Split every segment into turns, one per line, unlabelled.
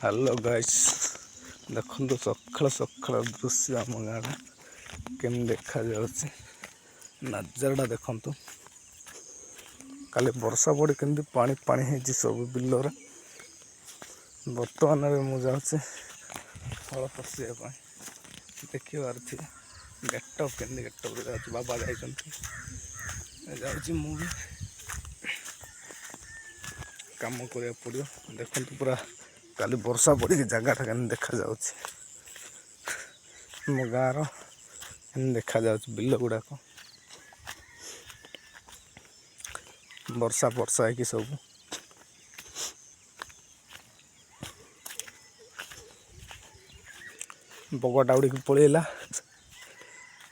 Hello guys देखो सकाल सकाल दृश्य आम गाँव केम देखा नजारा देखु काली वर्षा पड़ी केमती पानी पानी है सब बिलर बर्तमान मुझे जाऊँगी हल पशिया देखिए गेटअप केमती गेटअप जाऊँ बाबा जाऊँगी मुझे काम करा पड़ो देखो पूरा काली वर्षा पड़ी जगटा के देखा मो गाँव देखा बिल गुड़ाक वर्षा वर्षा है कि सब बगटा उड़ी पलैला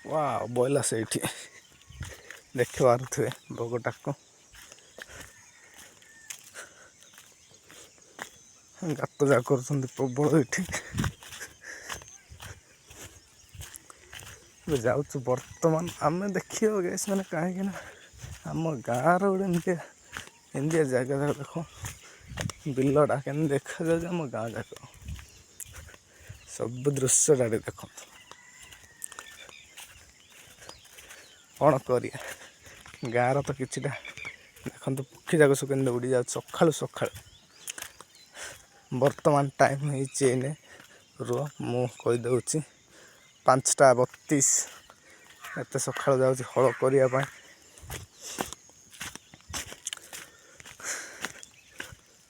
वाह बोला से देख पारे बगटा को गात जा कर प्रबल ये जाऊँ बर्तमान आम देखिए गैस मैंने कहीं आम गाँव रोटे एमती जगह देख बिलटा के देखा जाए आम गाँव जाक सब दृश्य देख कौन कर गाँव तो कि देखो पक्षी जाक सब के उड़ी जा सका सका बर्तमान टाइम है रुह मु कहीदे 5:32 एत सका जाऊँ हल करने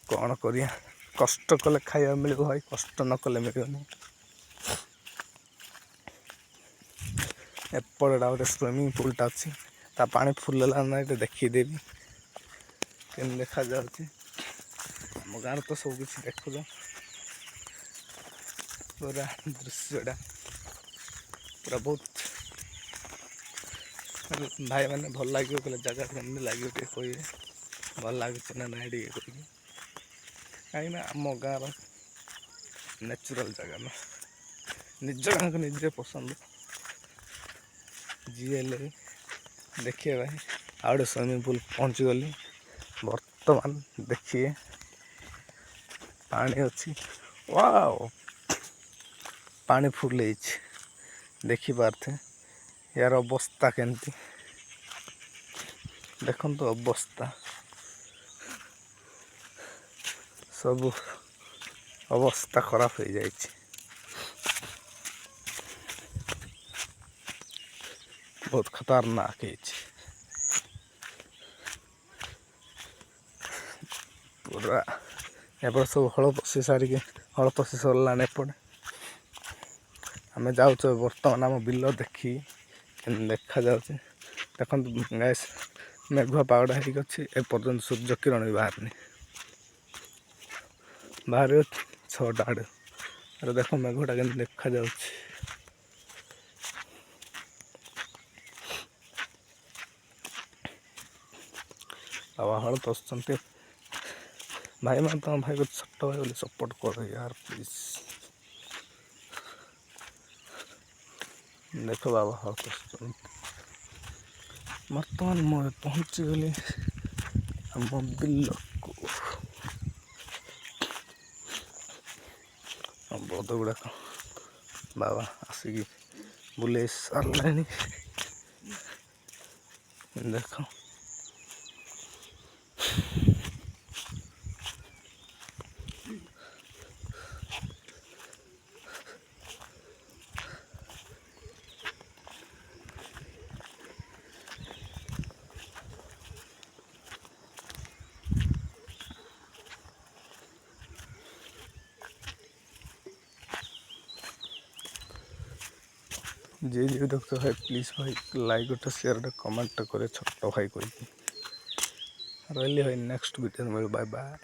कौन कर कष्ट कले खाया मिल भाई कष्ट न कले मिलनी एपटा गोटे स्विमिंग पूलटा अच्छी ता पानी फुल ना ये देखीदेवी के देखा जाऊँगी आम गाँव तो सब किसी देखुच पूरा दृश्यटा पूरा बहुत भाई मैंने भल लगे कहले जगह केमती लगे कहे भल लगे ना ना कह कहीं आम गाँव नेचुरल जगह ना निज गाँव को निजे पसंद जी देखिए भाई आउे स्विमिंग पूल पहुँची गली बर्तमान देखिए पानी अच्छी वाओ पानी फुल देखी पारे यार अवस्था केमती देखो तो अवस्था सब अवस्था खराब हो जाए बहुत खतरनाक है पूरा एपटे सब हल पशि सारिक हल पशि सरलान एपटे आम जाऊँ बर्तमान आम बिल देखी देखा जाऊँ देखो गैस मेघुआ पागड़ा है एपर्तंत सूर्य किरण भी बाहरनी बाहर 6टा आड़े अरे देखो मेघटा के देखा जाऊँ बाबा हल पसंद भाई मैं तुम भाई को छोट भाई बोले सपोर्ट कर यार प्लीज देखो बाबा हल पसंद बर्तमान मैं पहुँची गली आम बिल को बहुत गुड़ाक बाबा आसिक बुले सारे देख जी देखते भाई प्लीज भाई लाइक गोटे शेयर गोटे कमेंट करे छोट भाई कही रही भाई नेक्स्ट वीडियो में बाय बाय।